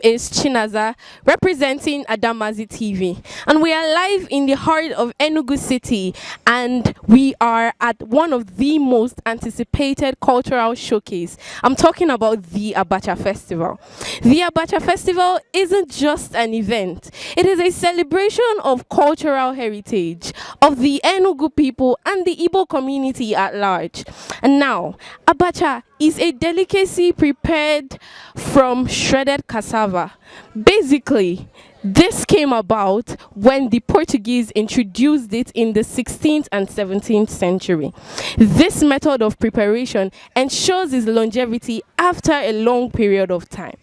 name is Chinaza, representing Adamazi TV, and we are live in the heart of Enugu City, and we are at one of the most anticipated cultural showcase. I'm talking about the Abacha Festival. The Abacha Festival isn't just an event. It is a celebration of cultural heritage of the Enugu people and the Igbo community at large. And now, Abacha is a delicacy prepared from shredded cassava. Basically, this came about when the Portuguese introduced it in the 16th and 17th century. This method of preparation ensures its longevity after a long period of time.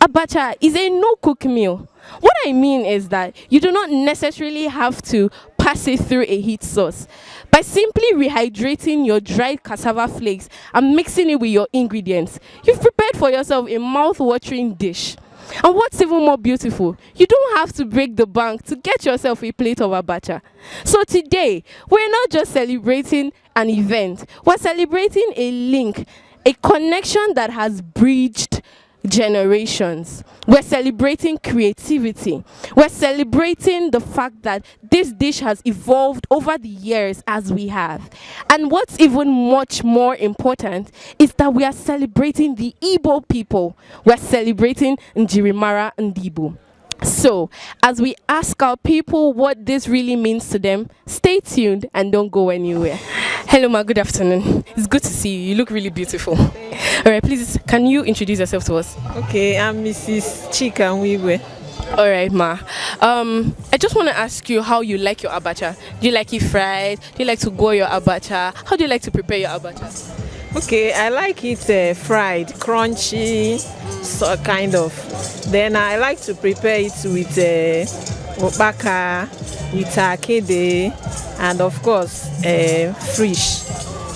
Abacha is a no-cook meal. What I mean is that you do not necessarily have to pass it through a heat source. By simply rehydrating your dried cassava flakes and mixing it with your ingredients, you've prepared for yourself a mouth-watering dish. And what's even more beautiful, you don't have to break the bank to get yourself a plate of abacha. So today, we're not just celebrating an event, we're celebrating a link, a connection that has bridged generations. We're celebrating creativity. We're celebrating the fact that this dish has evolved over the years as we have. And what's even much more important is that we are celebrating the Igbo people. We're celebrating Njirimara and Igbo. So, as we ask our people what this really means to them, stay tuned and don't go anywhere. Hello, ma. Good afternoon. It's good to see you. You look really beautiful. All right, please, can you introduce yourself to us? Okay, I'm Mrs. Chika Nwiwe. All right, ma. I just want to ask you how you like your abacha. Do you like it fried? Do you like to go your abacha? How do you like to prepare your abacha? Okay, I like it fried, crunchy, so kind of. Then I like to prepare it with ukpaka, with akede, and of course, fish.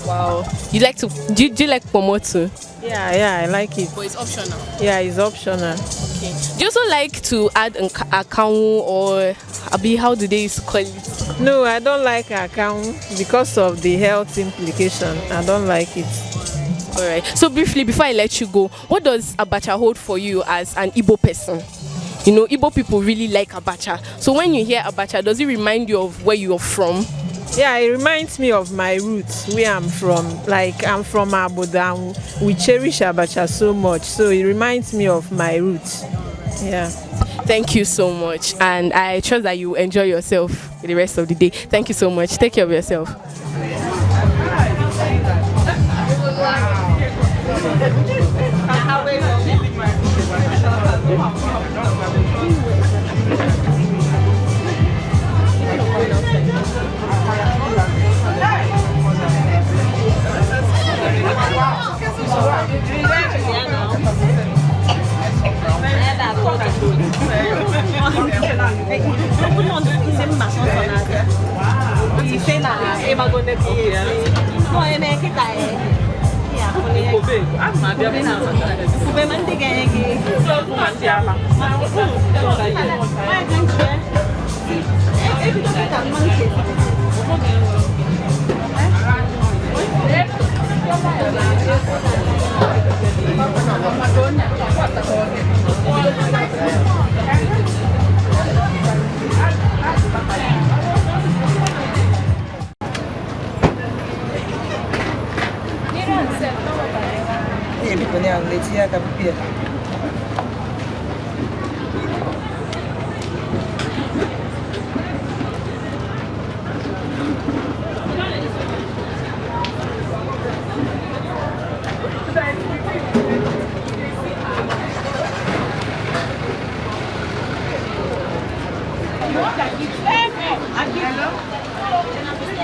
Wow. You like to? Do you like pomotu? Yeah, I like it. But it's optional. Yeah, it's optional. Okay. Do you also like to add a kaunwa or abi? How do they used to call it? No, I don't like akamu because of the health implication. I don't like it. All right. So briefly, before I let you go, what does abacha hold for you as an Igbo person? You know, Igbo people really like abacha. So when you hear abacha, does it remind you of where you're from? Yeah, it reminds me of my roots, where I'm from. Like, I'm from Abuja. We cherish abacha so much, so it reminds me of my roots. Yeah. Thank you so much, and I trust that you enjoy yourself the rest of the day. Thank you so much. Take care of yourself.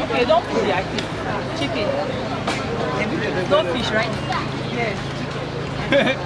Okay, don't put the chicken. No fish, right? Yes. Hey,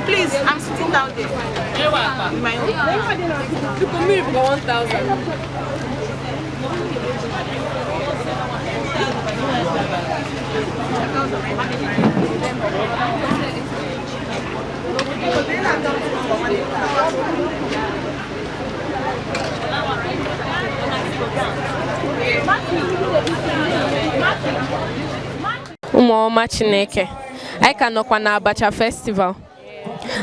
Please, I'm sitting down there. In my own. You come here for 1,000. Ụmụọma Chineke, anyị ka nọkwa na Abacha Festival,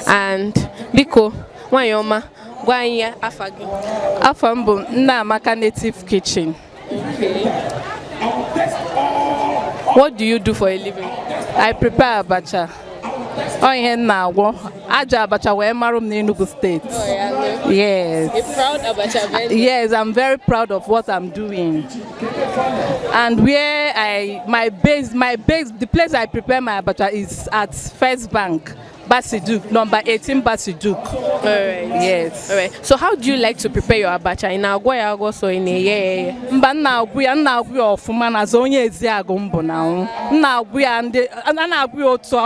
and biko nwanyị ọma gwa anyị afa gị. Afa m bụ Nneamaka Native Kitchen. What do you do for a living? I prepare abacha. Ọ ihe m na-agwọ. Aja abacha wee marụ m n'Enugu State. Yes. A proud Abacha vendor. Yes, I'm very proud of what I'm doing. And where the place I prepare my abacha is at First Bank, Basiduke, number 18 Basiduke. All right. Yes. All right. So how do you like to prepare your abacha? In agwa ya agwa so in a Mba nna-agwụ ya ọfụma na zo onye Eziagụ mbụ na nna-agwụ ya na-agwụ ya otu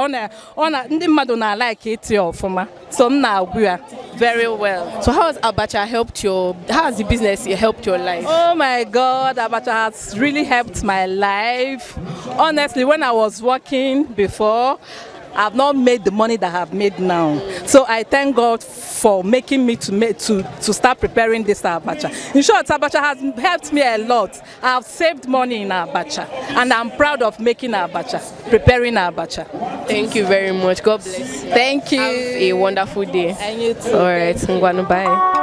ndị mmadụ na-like iti ọfụma. So m na-agwụ ya very well. So how has abacha how has the business helped your life? Oh my God, abacha has really helped my life. Honestly, when I was working before, I've not made the money that I've made now. So I thank God for making me to start preparing this abacha. In short, abacha has helped me a lot. I've saved money in abacha, and I'm proud of making abacha, preparing abacha. Thank you very much. God bless. Thank you. Have a wonderful day. And you too. All right, Ngwanu, bye.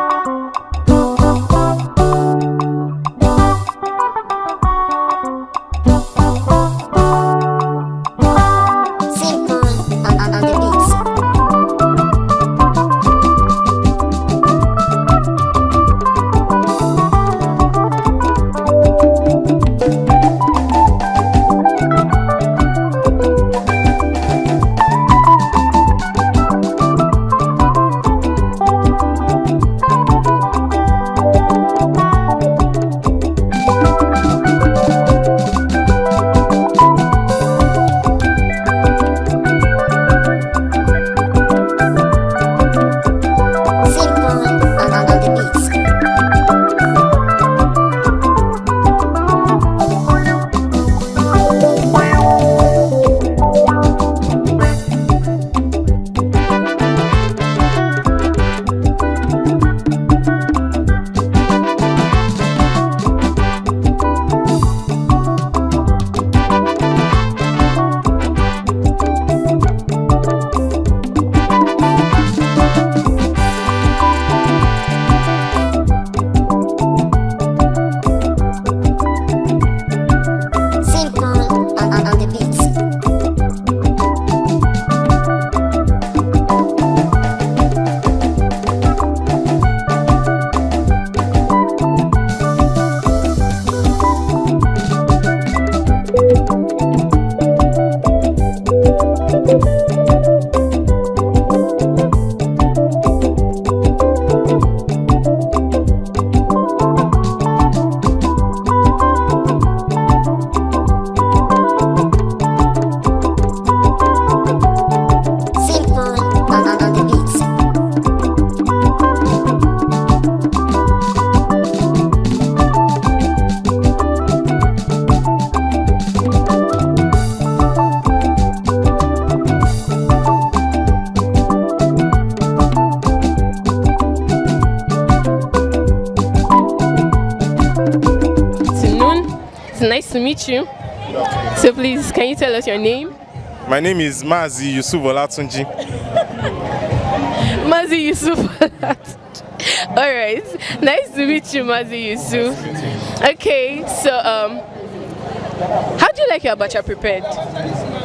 Nice to meet you. So please, can you tell us your name? My name is Mazi Yusuf Olatunji. Mazi Yusuf. All right. Nice to meet you, Mazi Yusuf. Okay, so how do you like your abacha prepared?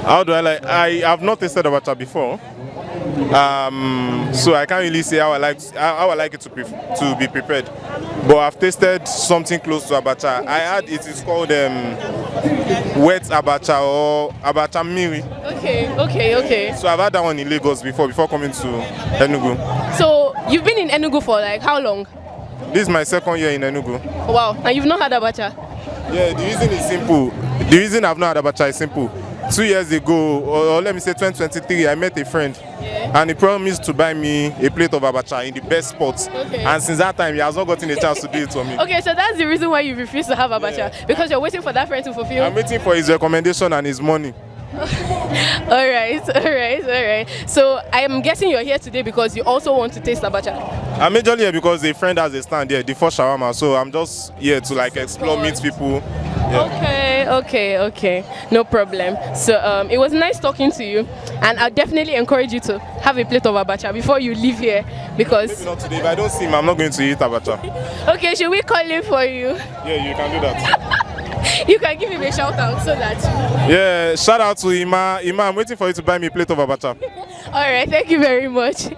How do I like? I have not tasted abacha before, So I can't really say how I like it to be prepared. But I've tasted something close to abacha. I had it is called wet abacha or abacha miri. Okay. So I've had that one in Lagos before coming to Enugu. So you've been in Enugu for like how long? This is my second year in Enugu. Wow, and you've not had abacha? Yeah, the reason is simple. The reason I've not had abacha is simple. 2 years ago, or let me say 2023, I met a friend, and he promised to buy me a plate of abacha in the best spots. Okay. And since that time, he has not gotten a chance to do it for me. Okay, so that's the reason why you refuse to have abacha, because you're waiting for that friend to fulfill. I'm waiting for his recommendation and his money. All right. So I am guessing you're here today because you also want to taste abacha. I'm majorly here because a friend has a stand here, the first shawarma. So I'm just here to like explore, meet people. Yeah. Okay. No problem. So it was nice talking to you, and I'll definitely encourage you to have a plate of abacha before you leave here, because Maybe not today. If I don't see him, I'm not going to eat abacha. Okay, should we call him for you? Yeah, you can do that. You can give him a shout out so that. Yeah, shout out to Ima. Ima, I'm waiting for you to buy me a plate of abacha. All right, thank you very much.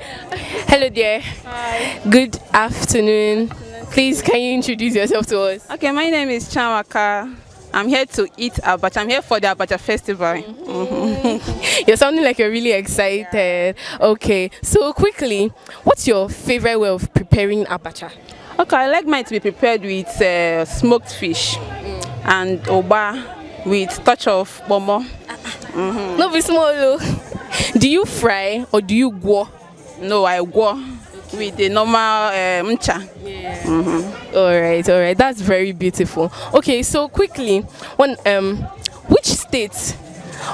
Hello there. Hi. Good afternoon. Please, can you introduce yourself to us? Okay, my name is Chamaka. I'm here to eat abacha. I'm here for the Abacha Festival. You're sounding like you're really excited. Okay, so quickly, what's your favorite way of preparing abacha? Okay, I like mine to be prepared with smoked fish and Ugba with touch of bomo. No, be small. Oh. Do you fry or do you go? No, I go with the normal Ncha. All right. That's very beautiful. Okay, so quickly, which state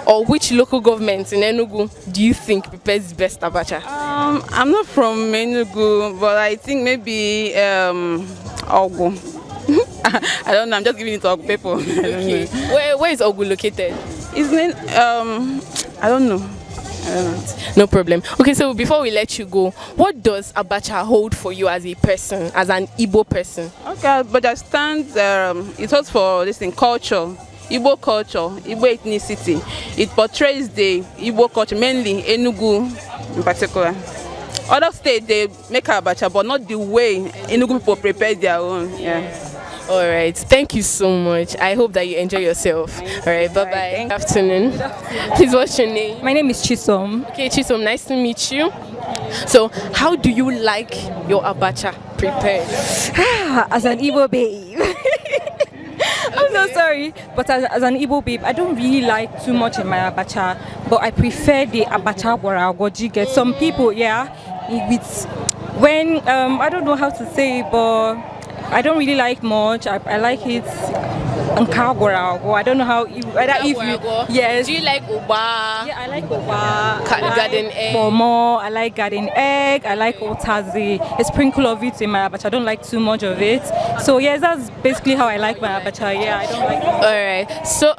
or which local government in Enugu do you think prepares best abacha? I'm not from Enugu, but I think maybe Ogu. I don't know. I'm just giving it to Ogu people. Okay. Where is Ogu located? Isn't it? I don't know. No problem. Okay, so before we let you go, what does abacha hold for you as a person, as an Igbo person? Okay, but I stand. It holds for this thing, culture, Igbo culture, Igbo ethnicity. It portrays the Igbo culture, mainly Enugu in particular. Other states they make abacha, but not the way Enugu people prepare their own. Yeah. All right. Thank you so much. I hope that you enjoy yourself. All right. Bye-bye. Good afternoon. Please, what's your name? My name is Chisom. Okay, Chisom, nice to meet you. So, how do you like your abacha prepared? As an Igbo babe. I'm so sorry, but as an Igbo babe, I don't really like too much in my abacha, but I prefer the abacha boragoji. Get some people, with when I don't know how to say it, but I don't really like much. I like it. I don't know how. Yes. Do you like Ugba? Yeah, I like Ugba. Garden egg. Momo. I like garden egg. I like otazi. A sprinkle of it in my abacha. I don't like too much of it. So yes, that's basically how I like my abacha. Yeah, I don't like. All right. So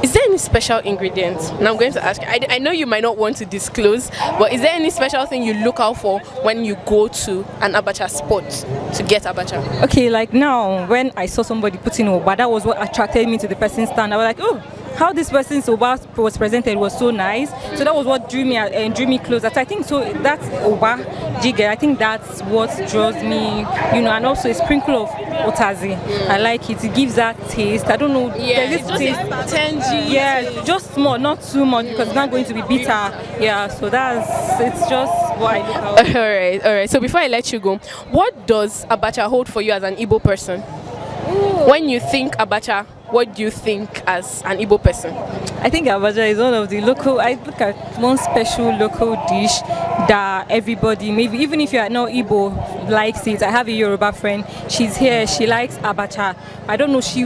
is there any special ingredient? Now I'm going to ask you. I know you might not want to disclose, but is there any special thing you look out for when you go to an abacha spot to get abacha? Okay, like now when I saw somebody putting Ugba, that was what attracted me to the person's stand. I was like, oh, how this person's Ugba was presented was so nice. So that was what drew me closer. I think so. That's Ugba jigger. I think that's what draws me, and also a sprinkle of otazi. I like it. It gives that taste. I don't know. Yeah, there's this taste. Tangy. Yeah, just small, not too much because it's not going to be bitter. Yeah, so it's just what I look out. All right. So before I let you go, what does abacha hold for you as an Igbo person? When you think abacha, what do you think as an Igbo person? I think abacha is one of the local. I look at one special local dish that everybody, maybe even if you are not Igbo, likes it. I have a Yoruba friend. She's here. She likes abacha. I don't know. She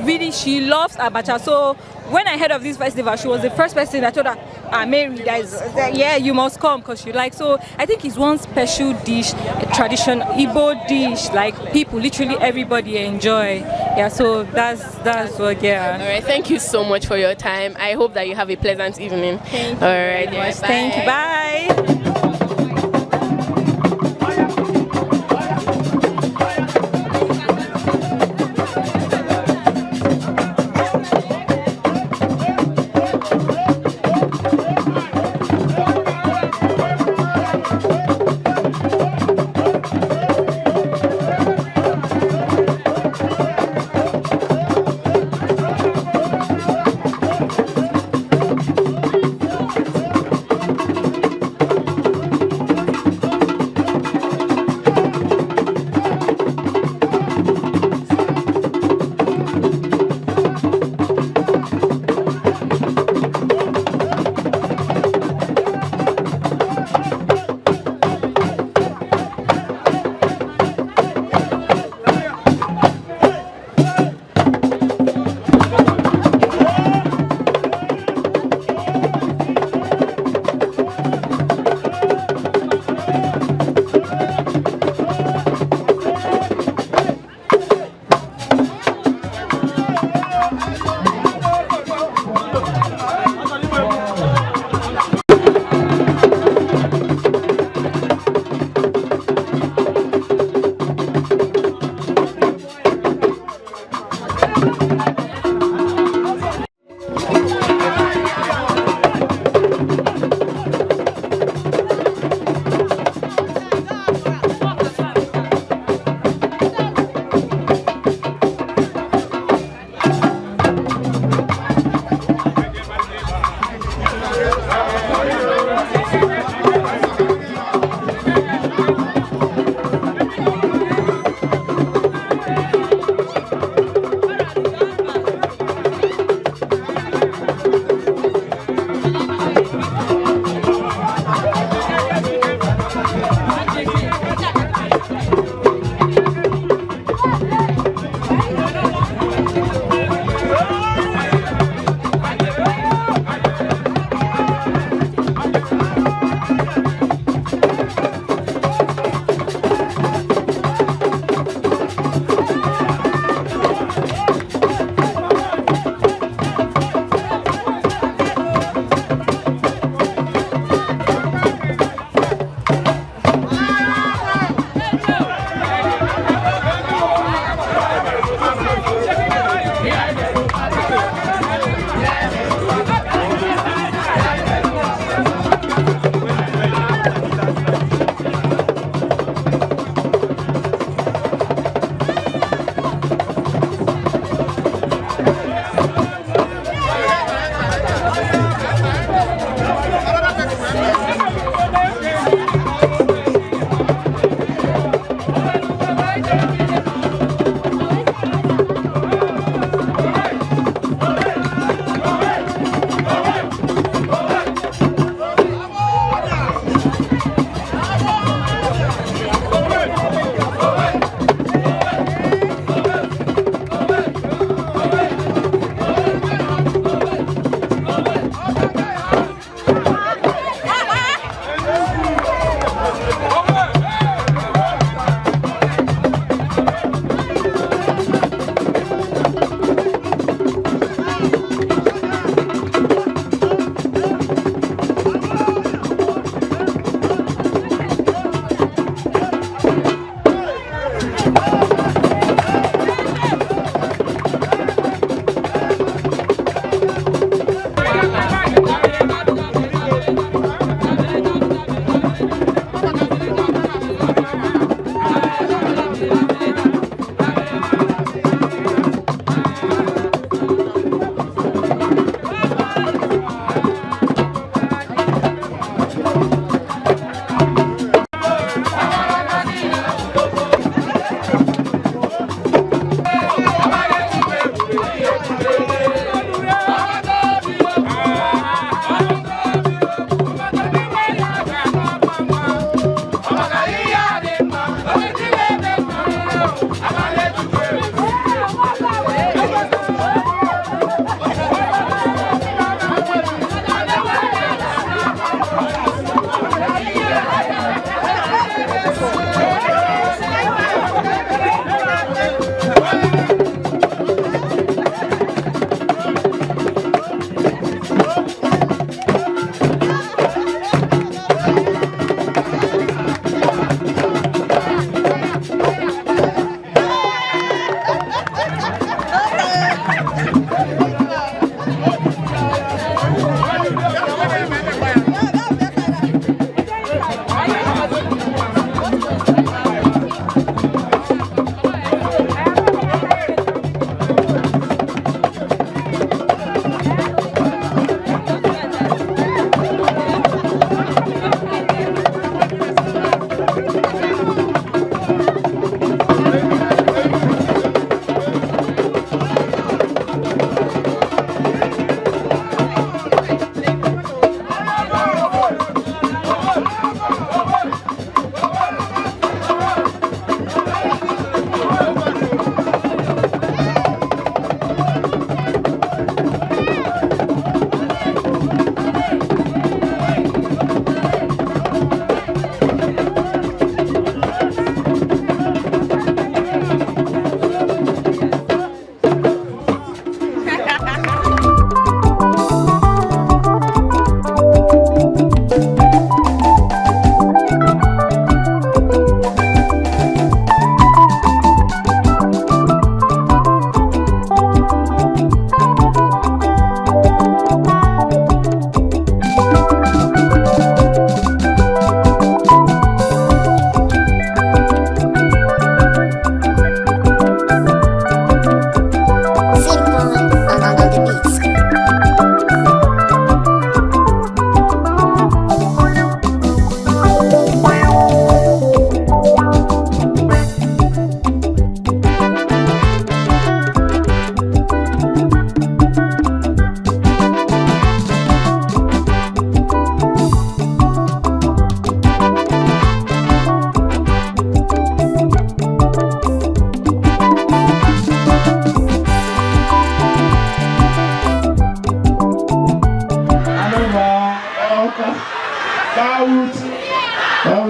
loves abacha. So when I heard of this festival, she was the first person I told her, Mary, you must come because she likes. So I think it's one special dish, a tradition Igbo dish, like people, literally everybody enjoy. Yeah, so that's what. Yeah. All right. Thank you so much for your time. I hope that you have a pleasant evening. Thank you. All right. Yeah, Thank you. Bye.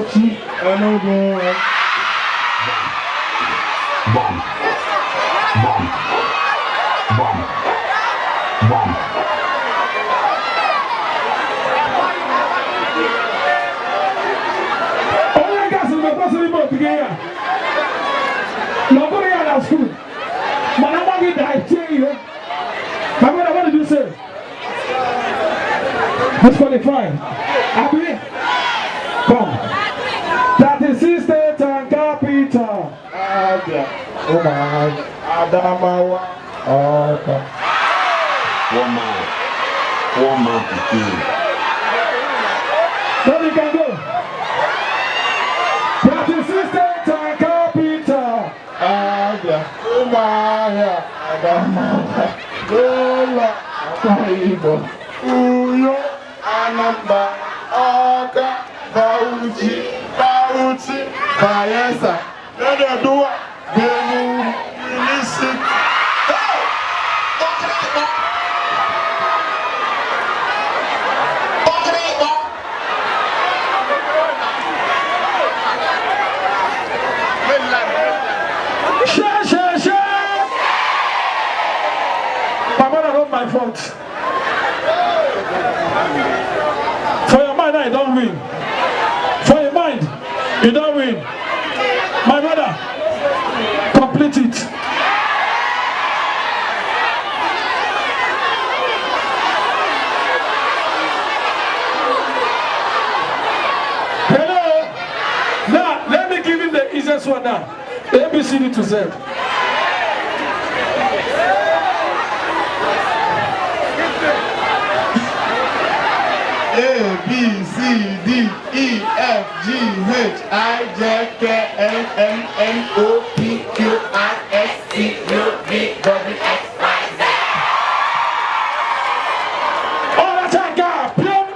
Bauchi, Enugu. Bomb. Oh, I got some possible together. Nobody at school. Man, I'm going to tell you. But what I want to do, sir. Disqualify. Happy? Come. That is sister Tanka Peter. Oh my. Adamawa. Okay. One man to kill. Then you can go. That is sister Tanka Peter. Oh my. Adamawa. Lola. Igbo. Uyo. Anamba. Oka. Bauchi. Bayelsa. Then do it. Then listen. My fault. For your mind, I don't win. For your mind, you don't win. My brother, complete it. Hello. Now, let me give him the easiest one now. ABCD to Z. A, B, C, D, E, F, G, H, I, J, K, L, M, N, O, P, Q, R, S, T, U, V, W, X, Y, Z. All that I got, plum.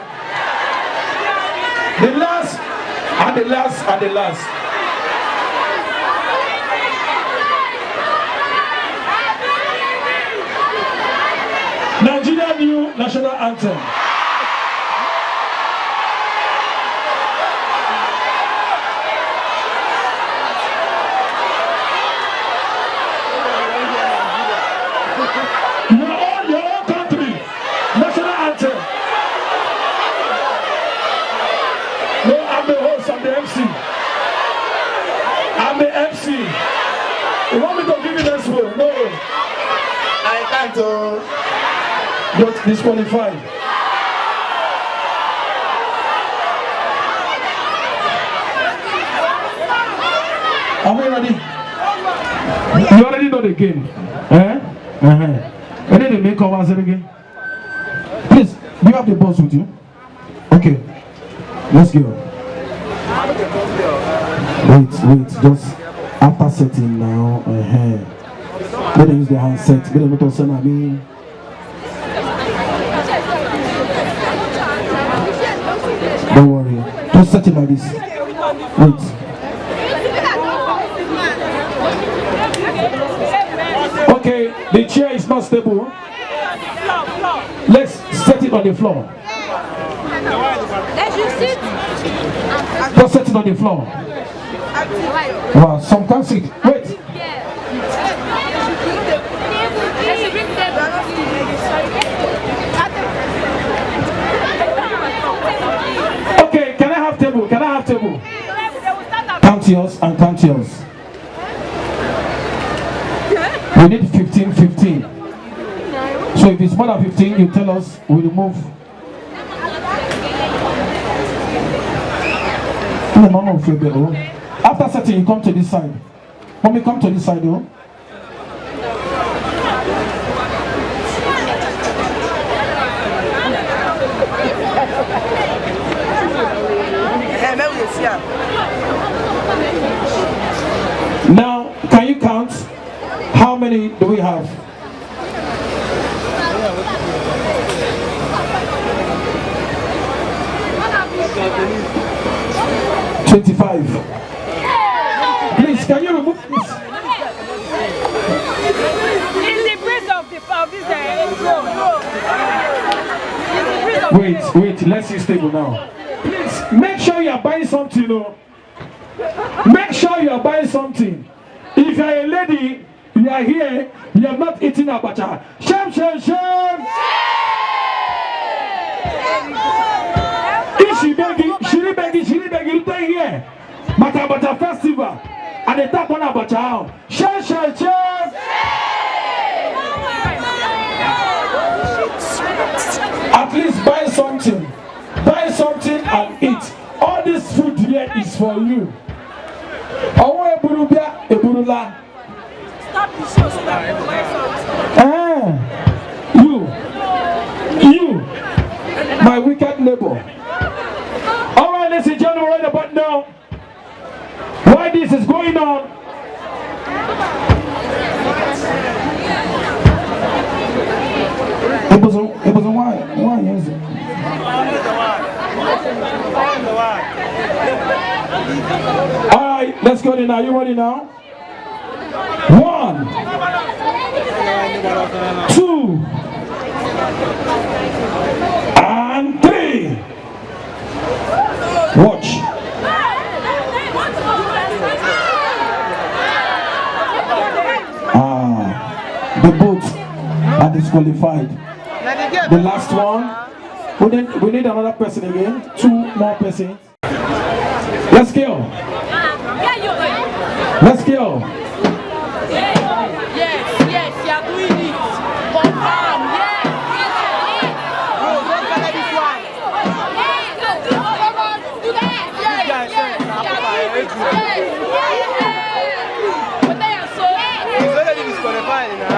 The last, and the last, and the last. Nigeria new national anthem. I'm the MC. You want me to give you this one? No. I can't. Not disqualified. Are we ready? You already know the game. Ready to make covers again? Please, do you have the boss with you? Okay. Let's go. Wait, just after setting now. Let them use the handset. Let them not send me. Don't worry. Just set it like this. Wait. Okay, the chair is not stable. Let's set it on the floor. Just set it on the floor. Wow, some can't sit. Wait. Okay, can I have table? Can I have table? Count yours and count yours. We need 15. So if it's more than 15, you tell us, we remove. After setting, you come to this side. When we come to this side, though. Now, can you count? How many do we have? Please, can you remove this? It's the breeze of this Wait, let's see stable now. Please, make sure you are buying something, you know. Make sure you are buying something. If you are a lady, you are here, you have not eaten abacha. Shame, shame, shame. If she begging, stay here. Abacha Festival. And they tap on abacha. Shame, shame, shame. At least buy something. Buy something and eat. All this food here is for you. Stop the show so that we buy something. You, my wicked neighbor. All right, ladies and gentlemen, right about now, why this is going on? It was a why is it? All right, let's go now. You ready now? 1, 2, and 3. Watch. The boats are disqualified. The last one. We need another person again. 2 more persons. Let's go. Let's go. Yes, you are doing it. Confirm, yes. But they are so. He's already disqualified now.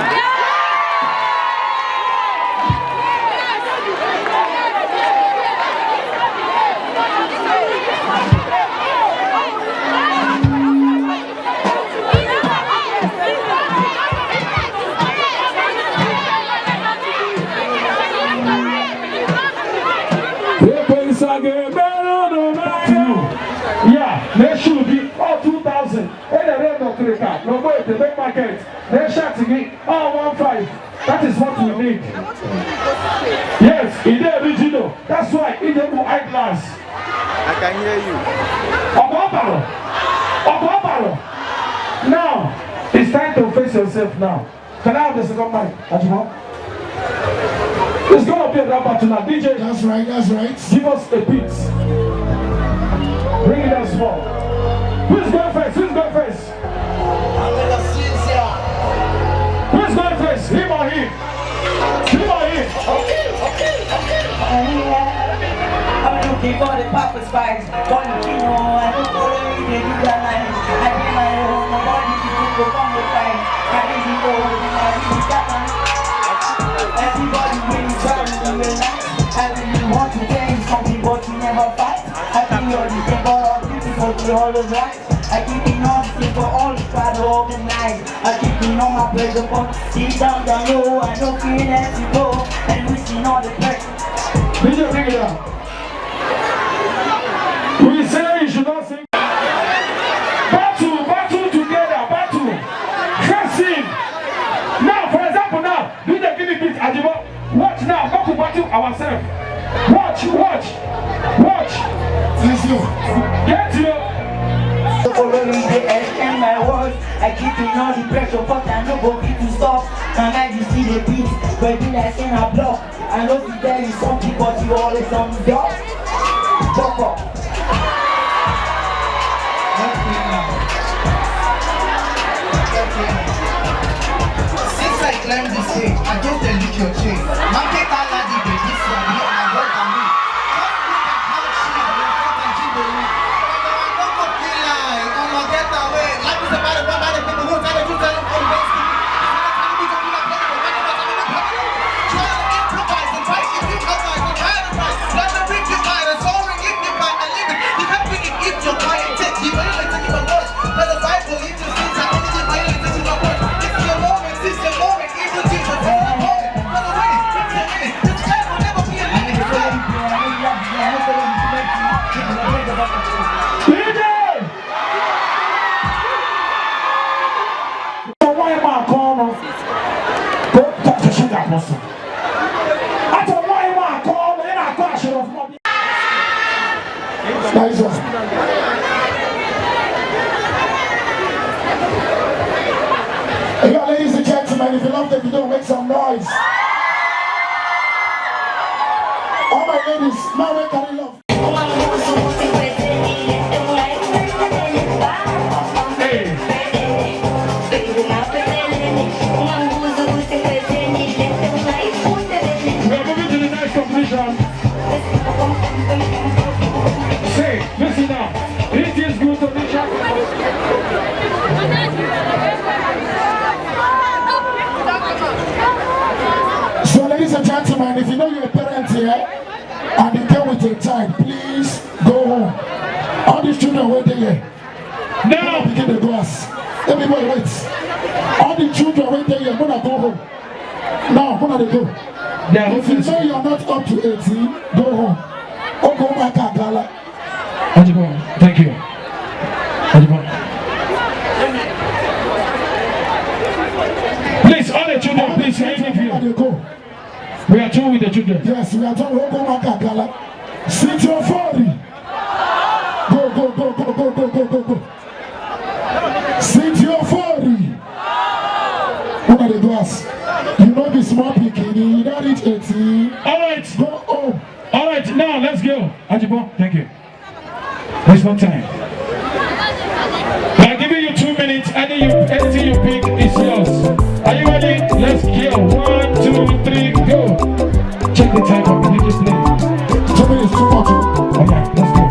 Yeah, they should be all 2,000. And the rest of the car. No go to the big market. They're shouting it all 1,500. That is what we need. Yes, in the original. That's why in the eyeglass. I can hear you. Now, it's time to face yourself now. Can I have the second mic? Ajuma? It's gonna be a rapper tonight. DJ. That's right, that's right. Give us a beat. Bring it down small. Who's going first? Who's going first? Who's going first? Him or him? Him or him? Okay. I'm looking for the papa spice. Don't you know I don't follow you, they do that line. I do my own, nobody can go from the fight. I didn't go, I didn't got my. Everybody really try to do it nice. I really want to change something, but you never fight. I think you're the same, but all beautiful, you always right. I keep it on sleep for all the try to organize. I keep it on my pleasure, but deep down low, I don't feel let you go. And wishing all the pressure. DJ, bring it down. We say you should not sing. Battle together, battle. Dressing. Now, for example, now, do the guinea pig, Ajibo. Watch now, go to battle ourselves. Watch. Let's go. Get you. Following the edge and my words, I keep it on the pressure, but I know go be to stop. My mind is see the beat, but then I send a block. I know to tell you something, but you always on the dog. Chop up. Since I climbed the stage, I just lick your chain. Market all of the babies, so I'm here, my work and me. Just look at how she is, your front and she will look. I'm not gonna feel like, I'm gonna get away. Life is about it, by the people who tell you tell them all the best. Try to improvise and try to improvise and try to rise. Let the bring you by the soul and give me by and live it. You can't bring it if you're quiet, take you violate and you are worse. But the Bible leads you things that energy violate and you are worse. It's your moment, even Jesus is the moment. For the way love them, you don't make some noise. All my ladies, now we carry love. Say, listen now. It is good to be So, ladies and gentlemen, if you know you're a parent here and you come with a child, please go home. All these children wait there. Now begin the glass. Everybody waits. All the children wait there. You're gonna go home. Now, where they go? If you know you're not up to 18, go home. Or go back at Gala. Thank you. Please, all the children, please, any of you. We are through with the children. Yes, we are through. Go back at Gala. Sit your 40. Go. Sit your 40. Look at the glass. You know the small bikini, you don't reach 18. Alright, go home. Alright, now let's go. Ajibo, thank you. There's one time. I'm giving you 2 minutes. Anything you pick is yours. Are you ready? Let's go. 1, 2, 3, go. Check the time of the DJ play. 2 minutes too much. Oh yeah, let's go.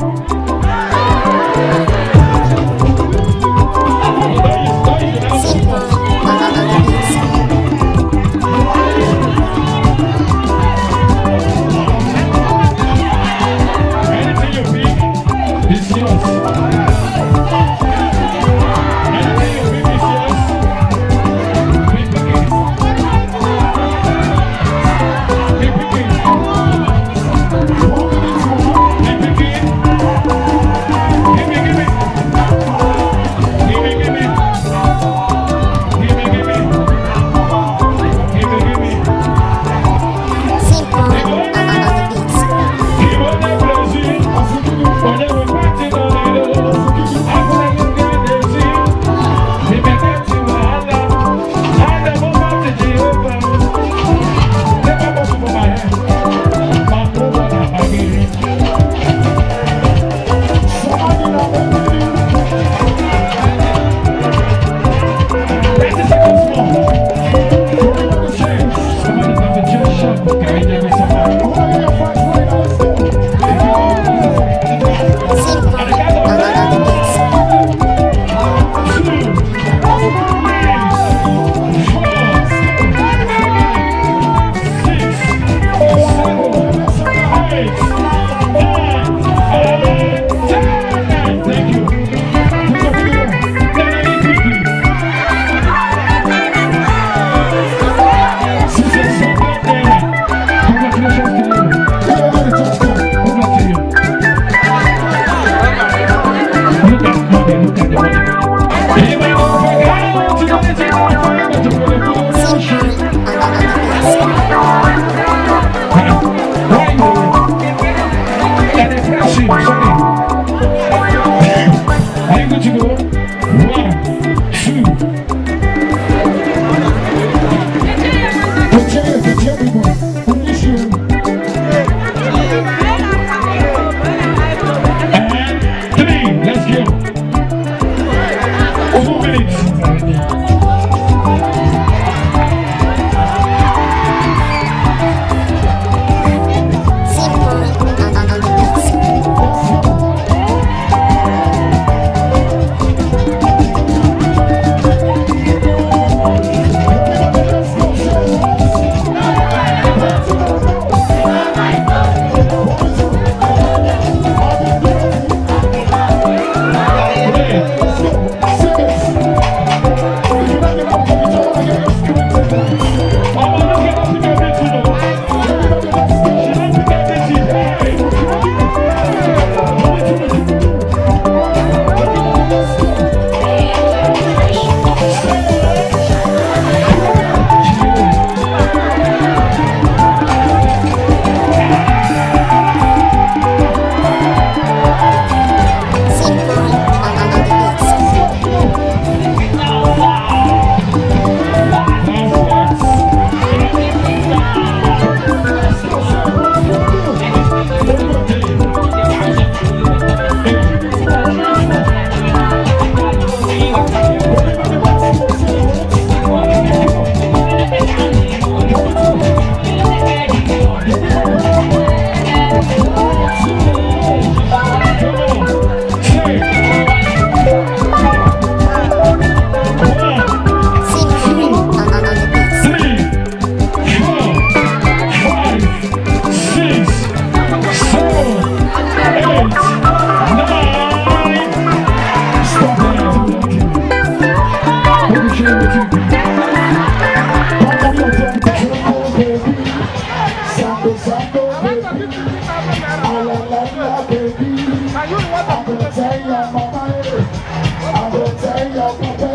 I'm gonna tell your papa,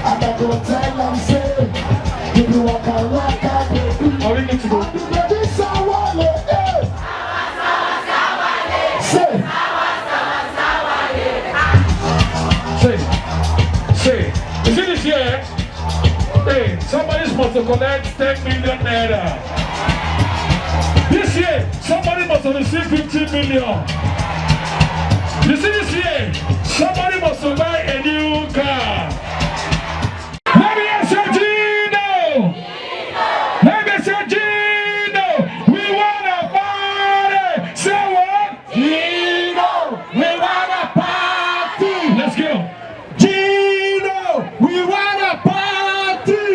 and I'm gonna tell them say, if you walk out, baby. Are we good to go? Baby, sawale, Say, is it this year? Hey, somebody's supposed to collect 10 million naira. This year, somebody must receive 15 million. You see this year, somebody must buy a new car. Let me say Gino! Let me say Gino! We wanna party! Say what? Gino! We wanna party! Let's go! Gino! We wanna party!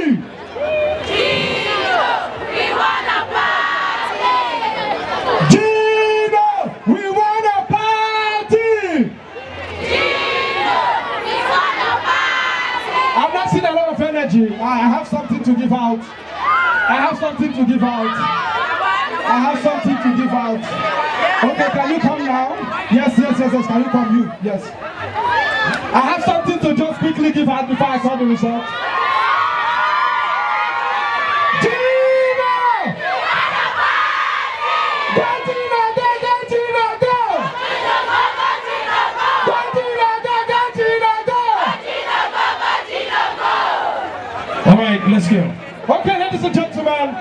Gino, we wanna party. Gino! We wanna party! Gino, we wanna party. I've not seen a lot of energy. I have something to give out. I have something to give out. I have something to give out. Okay, can you come now? Yes. Can you come? You? Yes. I have something to just quickly give out before I call the result. Gina! Go, Gina, go, go, Gina, go! Go, Gina, go, go, Gina, go! All right, let's go. Okay, ladies and gentlemen,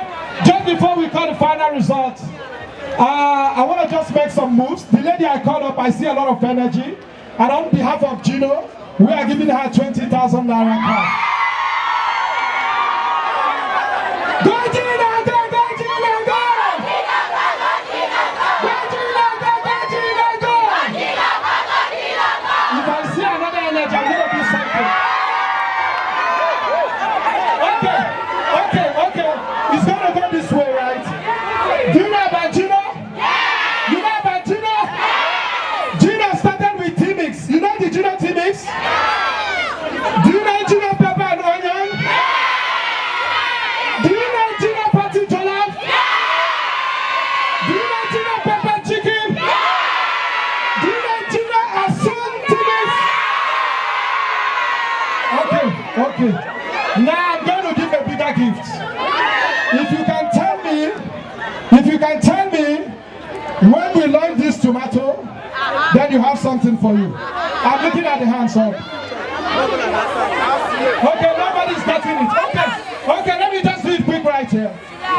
just before we call the final result, I want to just make some moves. The lady I called up, I see a lot of energy. And on behalf of Gino, we are giving her 20,000 naira cash. Go, Gina, go, go, Gina, go! Go, Gina, go, go, Gina, go! If I see another energy, I'm going to do something. Okay. It's going to go this way, right? Do you know about Gino? You know about Gino? Gino started with T-Mix. You know the Gino T-Mix? Do you know Gino pepper and onion? Do you know Gino patty jollof? Do you know Gino pepper chicken? Do you know Gino asun T-Mix? Okay. Now I'm going to give a bigger gift. If you can tell me when we launch this tomato, then you have something for you. I'm looking at the hands up. Okay, nobody's getting it. Okay, let me just do it quick right here.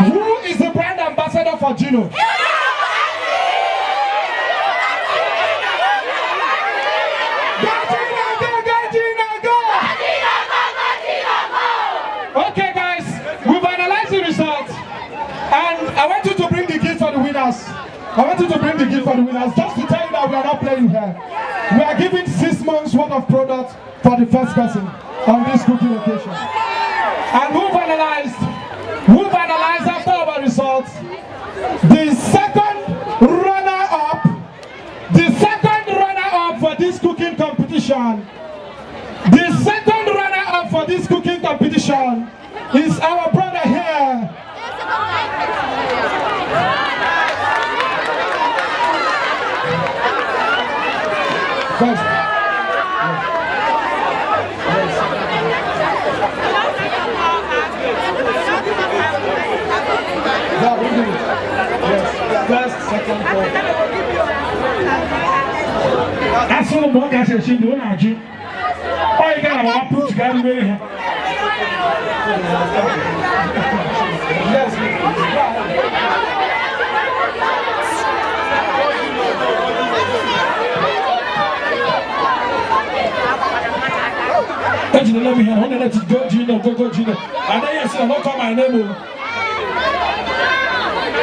Who is the brand ambassador for Gino? Okay, guys, we've analyzed the results, and I want you to bring the gift for the winners. Just to tell you that we are not playing here. We are giving 6 months worth of product for the first person on this cooking occasion. And we've analyzed after our results, the second runner-up for this cooking competition. The second runner-up for this cooking competition is our brother here. First. First, second, fourth. That's all the work I said she doing now, Jim. Oh, you gotta put together with him. Yes. Let me hear. I want to let it go, Gino. Go, Gino. And then yes, I won't call my name.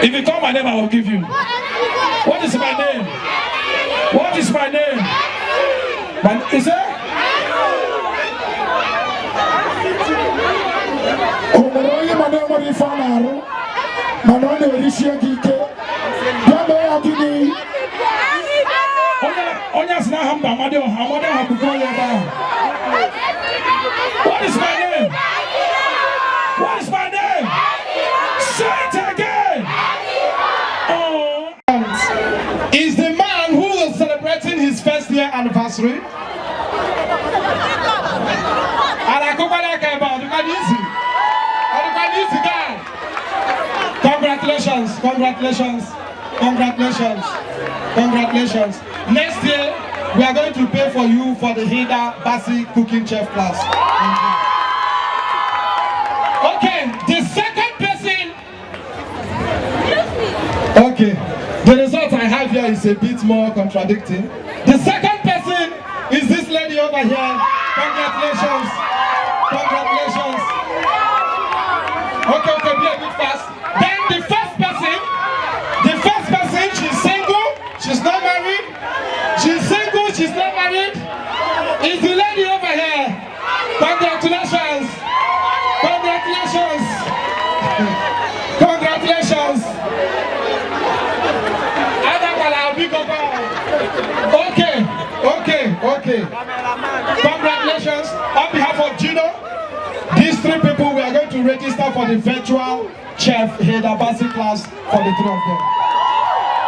If you call my name, I will give you. What is my name? What is my name? Is it? What is my name? What is my name? Say it again. Is the man who is celebrating his first year anniversary. Congratulations, congratulations, congratulations, congratulations. Next year, we are going to pay for you for the Adamazi cooking chef class. Okay, the second person. Okay, the result I have here is a bit more contradicting. The second person is this lady over here. Congratulations, congratulations. Okay, be a bit fast. Then the first person, she's single, she's not married. She's single, she's not married. Is the lady over here. Congratulations. Congratulations. Congratulations. Okay. Congratulations. On behalf of Gino, these three people, we are going to register for the virtual chef Adamazi class for the three of them.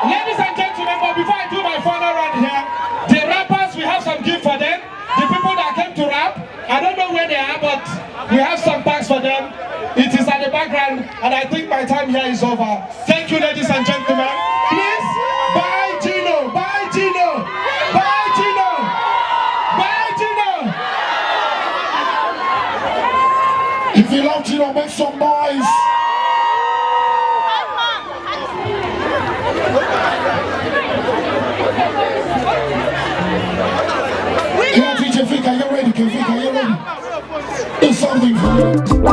Ladies and gentlemen, but before I do my final round here, the rappers, we have some gift for them. The people that came to rap, I don't know where they are, but we have some packs for them. It is at the background, and I think my time here is over. Thank you, ladies and gentlemen. Please, bye Gino, bye Gino, bye Gino, bye Gino. If you love Gino, make some noise. Yeah, DJ Vic, are you ready? Vic, are you ready? It's something for you.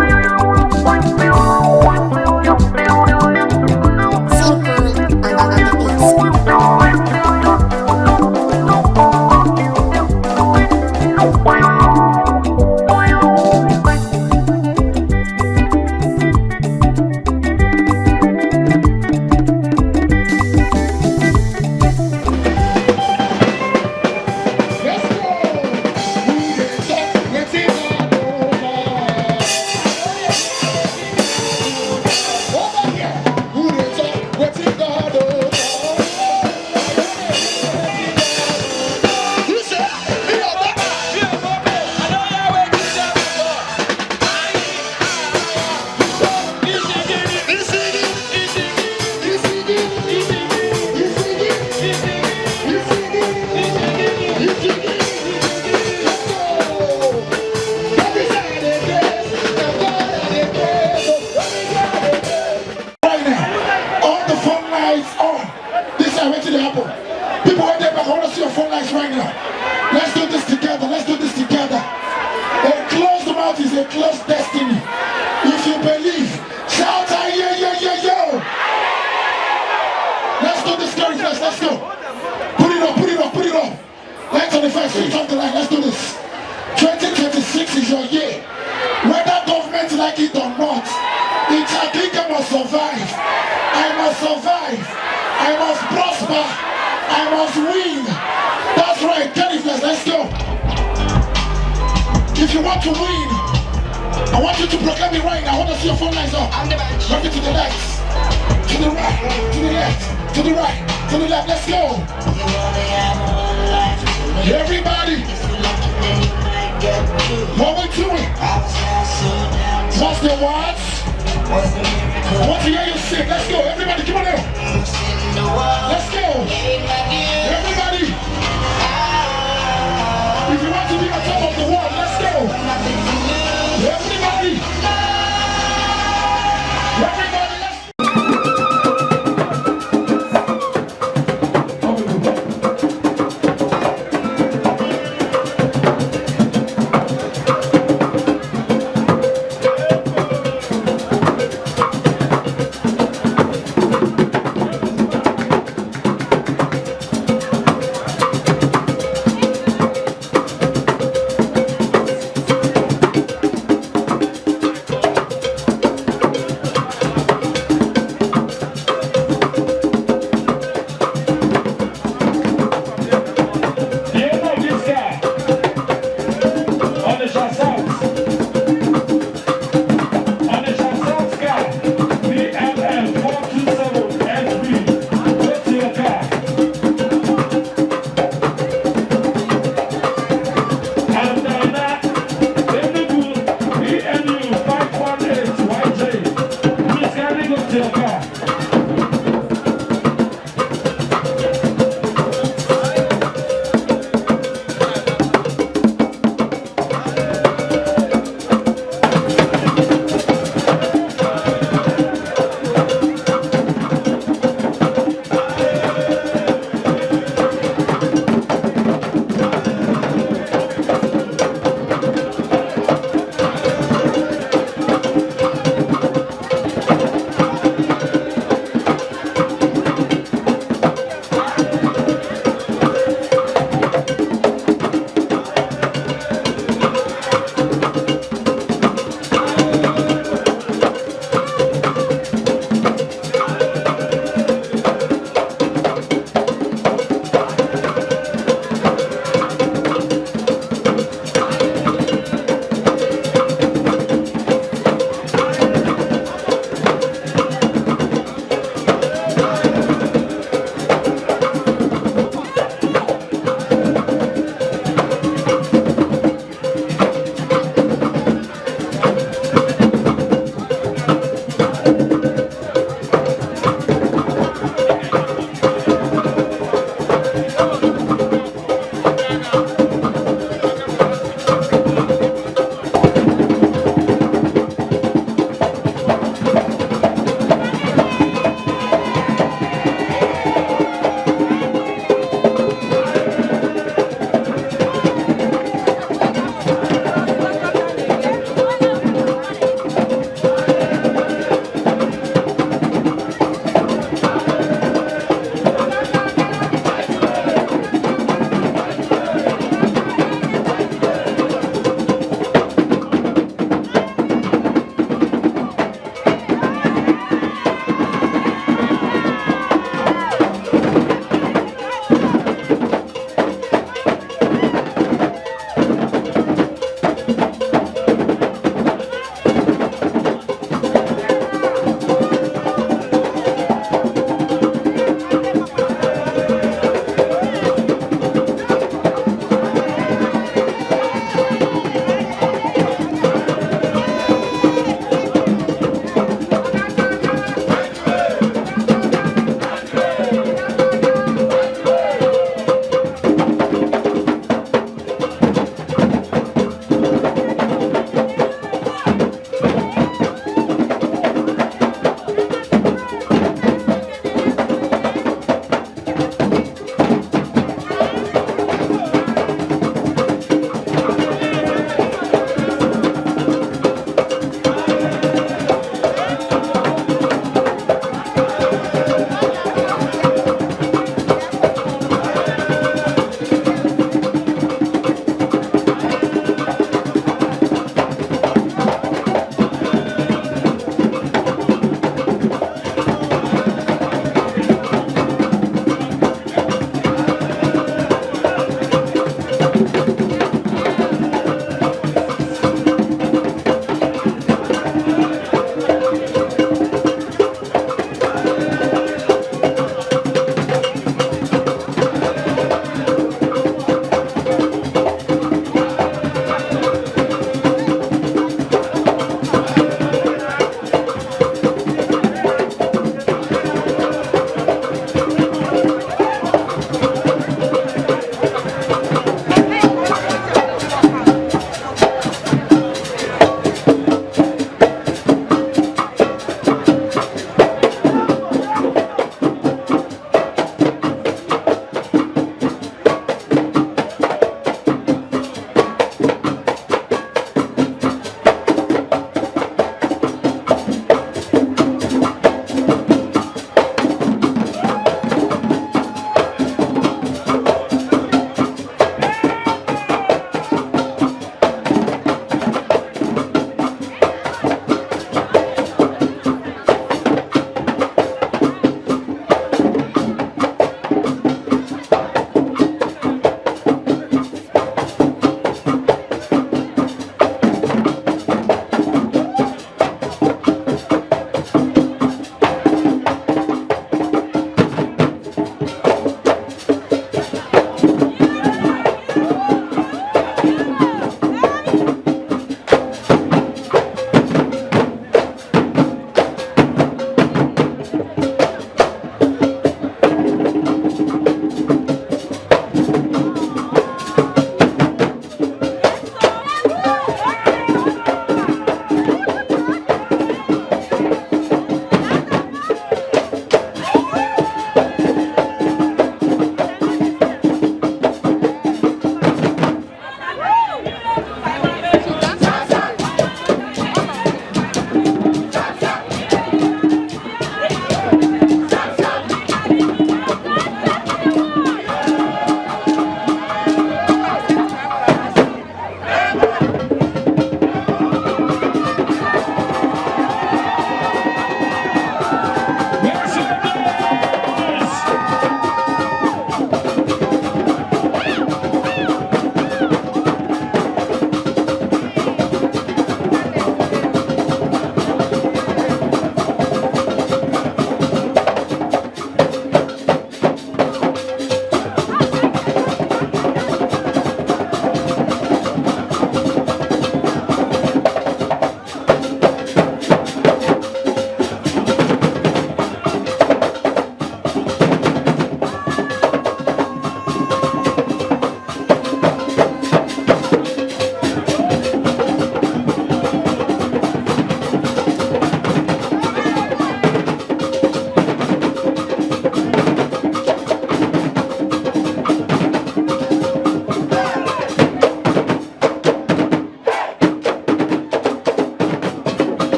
South.